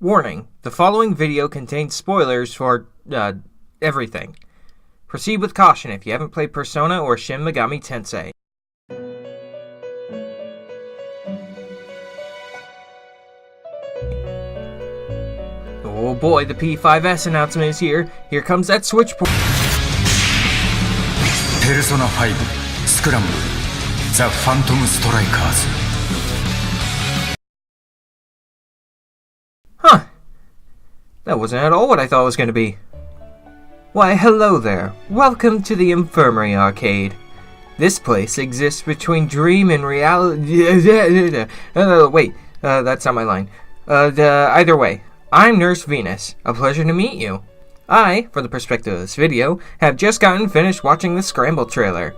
Warning, the following video contains spoilers for, everything. Proceed with caution if you haven't played Persona or Shin Megami Tensei. Oh boy, the P5S announcement is here. Here comes that switch point. Persona 5 Scramble The Phantom Strikers. Huh. That wasn't at all what I thought it was going to be. Why, hello there. Welcome to the Infirmary arcade. This place exists between dream and reality. Wait, that's not my line. Either way, I'm Nurse Venus. A pleasure to meet you. I, from the perspective of this video, have just gotten finished watching the Scramble trailer.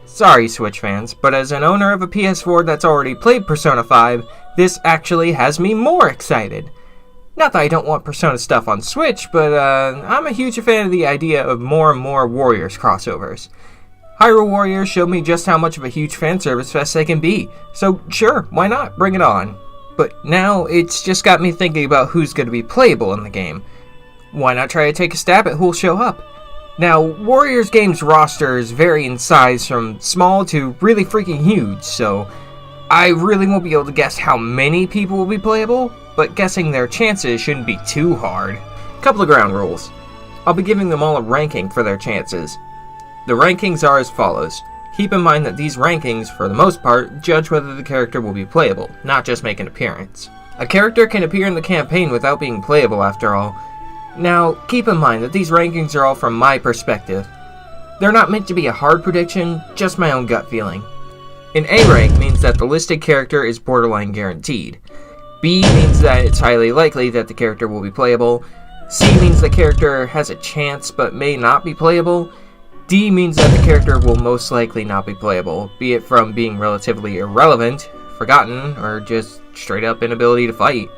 Sorry, Switch fans, but as an owner of a PS4 that's already played Persona 5, this actually has me more excited. Not that I don't want Persona stuff on Switch, but I'm a huge fan of the idea of more and more Warriors crossovers. Hyrule Warriors showed me just how much of a huge fanservice fest they can be, so sure, why not, bring it on. But now it's just got me thinking about who's going to be playable in the game. Why not try to take a stab at who'll show up? Now, Warriors games rosters vary in size from small to really freaking huge, so I really won't be able to guess how many people will be playable, but guessing their chances shouldn't be too hard. Couple of ground rules. I'll be giving them all a ranking for their chances. The rankings are as follows. Keep in mind that these rankings, for the most part, judge whether the character will be playable, not just make an appearance. A character can appear in the campaign without being playable after all. Now, keep in mind that these rankings are all from my perspective. They're not meant to be a hard prediction, just my own gut feeling. An A rank means that the listed character is borderline guaranteed. B means that it's highly likely that the character will be playable. C means the character has a chance but may not be playable. D means that the character will most likely not be playable, be it from being relatively irrelevant, forgotten, or just straight up inability to fight.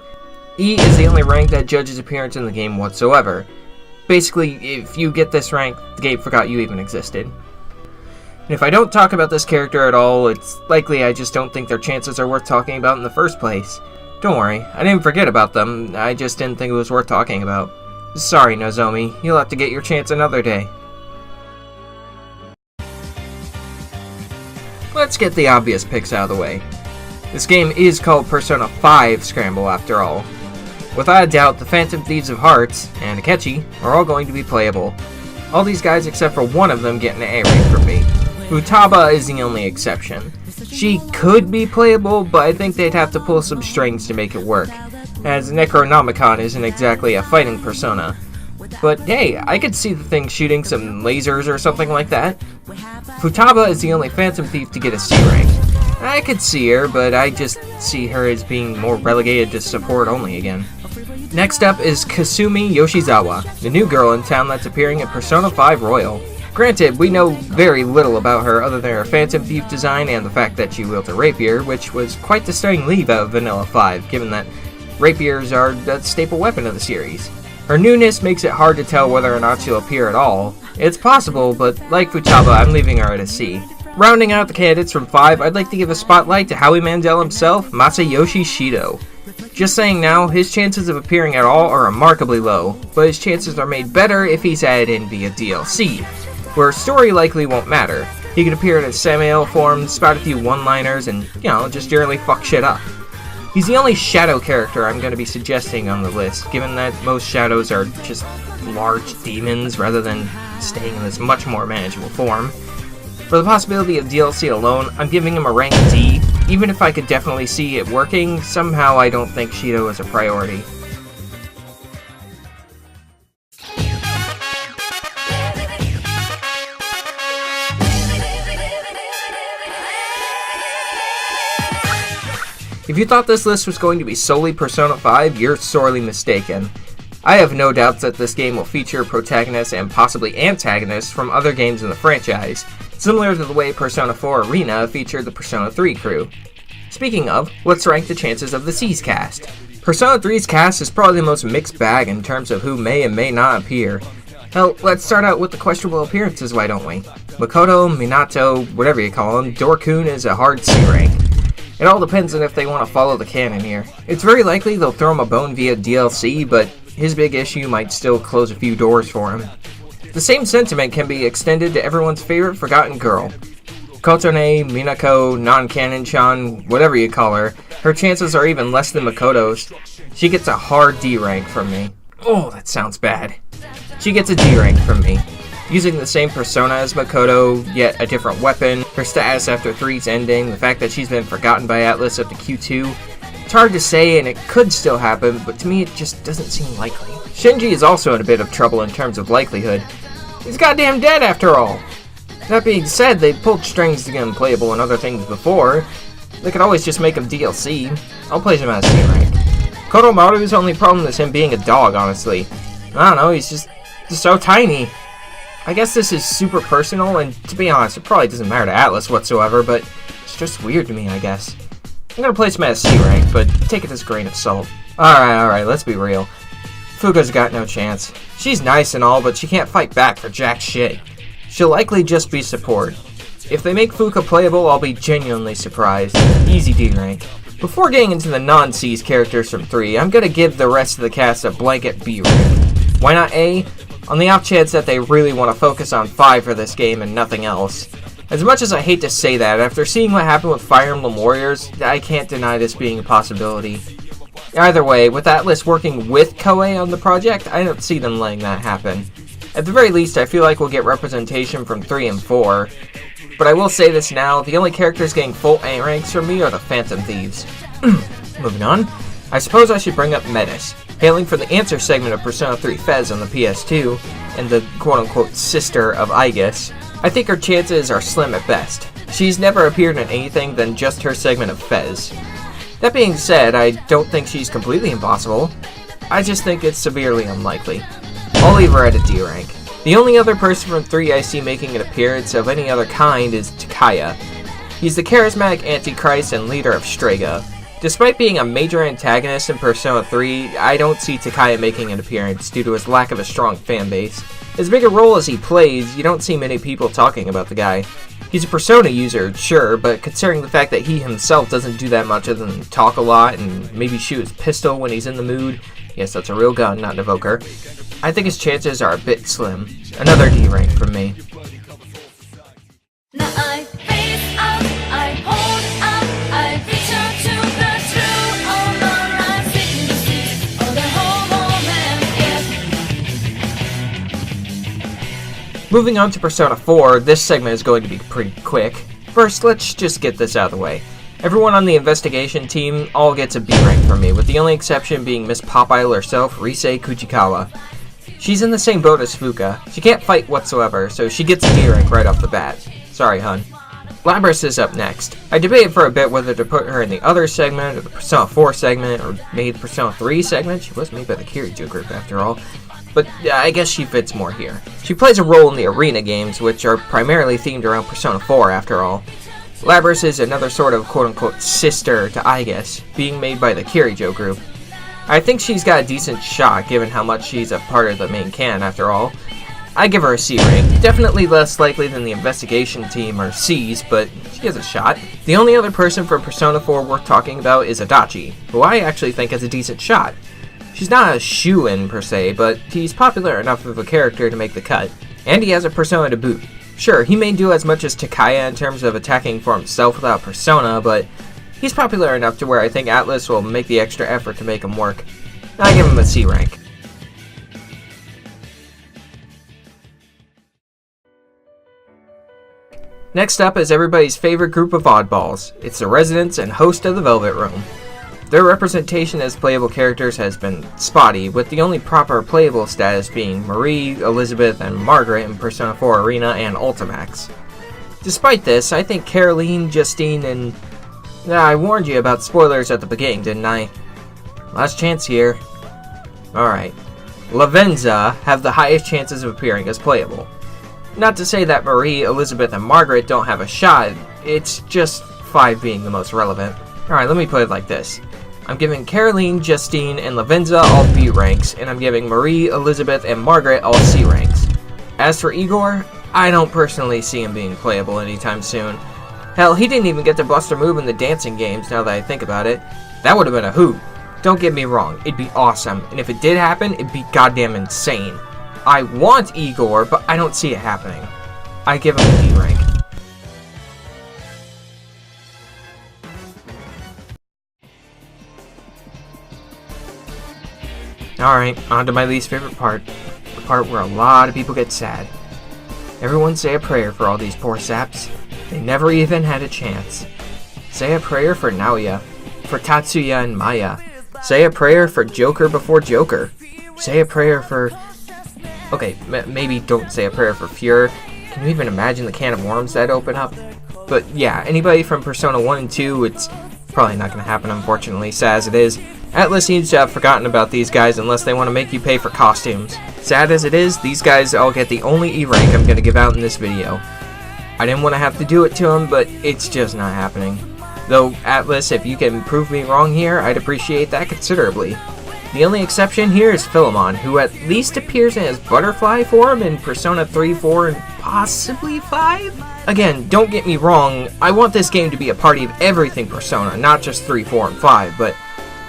E is the only rank that judges appearance in the game whatsoever. Basically, if you get this rank, the game forgot you even existed. And if I don't talk about this character at all, it's likely I just don't think their chances are worth talking about in the first place. Don't worry, I didn't forget about them, I just didn't think it was worth talking about. Sorry, Nozomi, you'll have to get your chance another day. Let's get the obvious picks out of the way. This game is called Persona 5 Scramble after all. Without a doubt, the Phantom Thieves of Hearts and Akechi are all going to be playable. All these guys except for one of them get an A rank from me. Futaba is the only exception. She could be playable, but I think they'd have to pull some strings to make it work, as Necronomicon isn't exactly a fighting persona. But hey, I could see the thing shooting some lasers or something like that. Futaba is the only Phantom Thief to get a C rank. I could see her, but I just see her as being more relegated to support only again. Next up is Kasumi Yoshizawa, the new girl in town that's appearing in Persona 5 Royal. Granted, we know very little about her other than her Phantom Thief design and the fact that she wields a rapier, which was quite the stunning leave out of Vanilla 5, given that rapiers are the staple weapon of the series. Her newness makes it hard to tell whether or not she'll appear at all. It's possible, but like Futaba, I'm leaving her at a C. Rounding out the candidates from 5, I'd like to give a spotlight to Howie Mandel himself, Masayoshi Shido. Just saying now, his chances of appearing at all are remarkably low, but his chances are made better if he's added in via DLC, where story likely won't matter. He could appear in his Samael form, spout a few one-liners, and, just generally fuck shit up. He's the only shadow character I'm going to be suggesting on the list, given that most shadows are just large demons rather than staying in this much more manageable form. For the possibility of DLC alone, I'm giving him a rank D. Even if I could definitely see it working, somehow I don't think Shido is a priority. If you thought this list was going to be solely Persona 5, you're sorely mistaken. I have no doubts that this game will feature protagonists and possibly antagonists from other games in the franchise, similar to the way Persona 4 Arena featured the Persona 3 crew. Speaking of, let's rank the chances of the C's cast. Persona 3's cast is probably the most mixed bag in terms of who may and may not appear. Hell, let's start out with the questionable appearances, why don't we? Makoto, Minato, whatever you call him, Dorkun is a hard C rank. It all depends on if they want to follow the canon here. It's very likely they'll throw him a bone via DLC, but his big issue might still close a few doors for him. The same sentiment can be extended to everyone's favorite forgotten girl. Kotone, Minako, non-canon-chan, whatever you call her, her chances are even less than Makoto's. She gets a hard D rank from me. Oh, that sounds bad. She gets a D rank from me. Using the same persona as Makoto, yet a different weapon, her status after 3's ending, the fact that she's been forgotten by Atlas up to Q2. It's hard to say, and it could still happen, but to me it just doesn't seem likely. Shinji is also in a bit of trouble in terms of likelihood. He's goddamn dead after all! That being said, they pulled strings to get him playable and other things before. They could always just make him DLC. I'll place him as C rank. Kodomaru's only problem is him being a dog, honestly. I don't know, he's just so tiny. I guess this is super personal, and to be honest, it probably doesn't matter to Atlas whatsoever, but it's just weird to me, I guess. I'm gonna place him as C rank, but take it as a grain of salt. Alright, let's be real. Fuka's got no chance. She's nice and all, but she can't fight back for jack shit. She'll likely just be support. If they make Fuka playable, I'll be genuinely surprised. Easy D rank. Before getting into the non-C's characters from 3, I'm gonna give the rest of the cast a blanket B rank. Why not A? On the off chance that they really want to focus on 5 for this game and nothing else. As much as I hate to say that, after seeing what happened with Fire Emblem Warriors, I can't deny this being a possibility. Either way, with Atlas working with Koei on the project, I don't see them letting that happen. At the very least, I feel like we'll get representation from 3 and 4. But I will say this now, the only characters getting full A ranks from me are the Phantom Thieves. Moving on, I suppose I should bring up Metis. Hailing from the Answer segment of Persona 3 Fez on the PS2, and the quote-unquote sister of Aigis, I think her chances are slim at best. She's never appeared in anything than just her segment of Fez. That being said, I don't think she's completely impossible. I just think it's severely unlikely. I'll leave her at a D rank. The only other person from 3 I see making an appearance of any other kind is Takaya. He's the charismatic Antichrist and leader of Strega. Despite being a major antagonist in Persona 3, I don't see Takaya making an appearance due to his lack of a strong fanbase. As big a role as he plays, you don't see many people talking about the guy. He's a Persona user, sure, but considering the fact that he himself doesn't do that much other than talk a lot and maybe shoot his pistol when he's in the mood, yes, that's a real gun, not an evoker, I think his chances are a bit slim. Another D rank from me. Now I face up, I hold up, I reach out to the true owner, I'm sitting the seat of the homo man, yes. Moving on to Persona 4, this segment is going to be pretty quick. First, let's just get this out of the way. Everyone on the investigation team all gets a B rank from me, with the only exception being Miss Popeye herself, Rise Kuchikawa. She's in the same boat as Fuka. She can't fight whatsoever, so she gets a D rank right off the bat. Sorry, hun. Labris is up next. I debated for a bit whether to put her in the other segment, or the Persona 4 segment, or maybe the Persona 3 segment. She was made by the Kiriju group after all. But I guess she fits more here. She plays a role in the arena games, which are primarily themed around Persona 4 after all. Labris is another sort of quote-unquote sister to Aigis, being made by the Kiriju group. I think she's got a decent shot given how much she's a part of the main canon after all. I give her a C rank. Definitely less likely than the investigation team or C's, but she has a shot. The only other person from Persona 4 worth talking about is Adachi, who I actually think has a decent shot. She's not a shoo-in per se, but he's popular enough of a character to make the cut, and he has a persona to boot. Sure, he may do as much as Takaya in terms of attacking for himself without persona, but he's popular enough to where I think Atlas will make the extra effort to make him work. I give him a C rank. Next up is everybody's favorite group of oddballs. It's the residents and host of the Velvet Room. Their representation as playable characters has been spotty, with the only proper playable status being Marie, Elizabeth, and Margaret in Persona 4 Arena and Ultimax. Despite this, I think Caroline, Justine, and... I warned you about spoilers at the beginning, didn't I? Last chance here. Alright. Lavenza have the highest chances of appearing as playable. Not to say that Marie, Elizabeth, and Margaret don't have a shot, it's just 5 being the most relevant. Alright, let me put it like this. I'm giving Caroline, Justine, and Lavenza all B ranks, and I'm giving Marie, Elizabeth, and Margaret all C ranks. As for Igor, I don't personally see him being playable anytime soon. Hell, he didn't even get to bust a move in the dancing games, now that I think about it. That would have been a hoot. Don't get me wrong, it'd be awesome, and if it did happen, it'd be goddamn insane. I want Igor, but I don't see it happening. I give him a D rank. Alright, on to my least favorite part. The part where a lot of people get sad. Everyone say a prayer for all these poor saps. They never even had a chance. Say a prayer for Naoya, for Tatsuya and Maya. Say a prayer for Joker before Joker. Say a prayer for... Okay, maybe don't say a prayer for Fuhrer. Can you even imagine the can of worms that open up? But yeah, anybody from Persona 1 and 2, it's probably not going to happen, unfortunately, sad as it is. Atlus seems to have forgotten about these guys unless they want to make you pay for costumes. Sad as it is, these guys all get the only E rank I'm going to give out in this video. I didn't want to have to do it to them, but it's just not happening. Though, Atlus, if you can prove me wrong here, I'd appreciate that considerably. The only exception here is Philemon, who at least appears in his butterfly form in Persona 3, 4, and possibly 5? Again, don't get me wrong, I want this game to be a party of everything Persona, not just 3, 4, and 5, but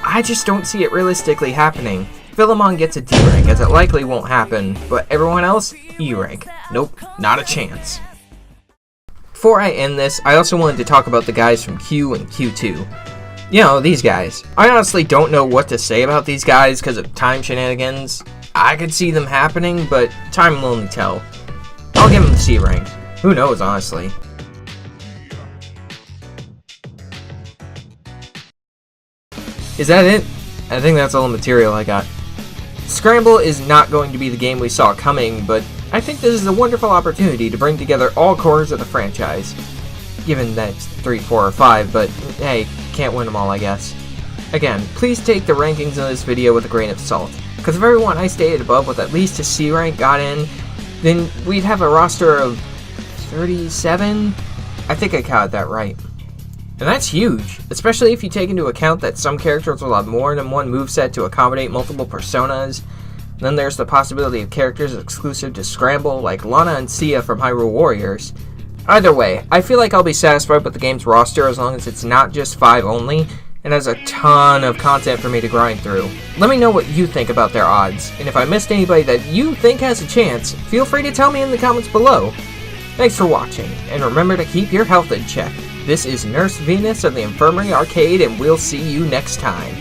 I just don't see it realistically happening. Philemon gets a D rank, as it likely won't happen, but everyone else, E rank. Nope, not a chance. Before I end this, I also wanted to talk about the guys from Q and Q2. You know, these guys. I honestly don't know what to say about these guys because of time shenanigans. I could see them happening, but time will only tell. I'll give them C rank. Who knows, honestly. Is that it? I think that's all the material I got. Scramble is not going to be the game we saw coming, but I think this is a wonderful opportunity to bring together all cores of the franchise. Given that it's 3, 4, or 5, but hey, can't win them all, I guess. Again, please take the rankings of this video with a grain of salt, because if everyone I stated above with at least a C rank got in, then we'd have a roster of 37? I think I counted that right. And that's huge, especially if you take into account that some characters will have more than one moveset to accommodate multiple personas. Then there's the possibility of characters exclusive to Scramble, like Lana and Sia from Hyrule Warriors. Either way, I feel like I'll be satisfied with the game's roster as long as it's not just 5 only, and has a ton of content for me to grind through. Let me know what you think about their odds, and if I missed anybody that you think has a chance, feel free to tell me in the comments below. Thanks for watching, and remember to keep your health in check. This is Nurse Venus of the Infirmary Arcade, and we'll see you next time.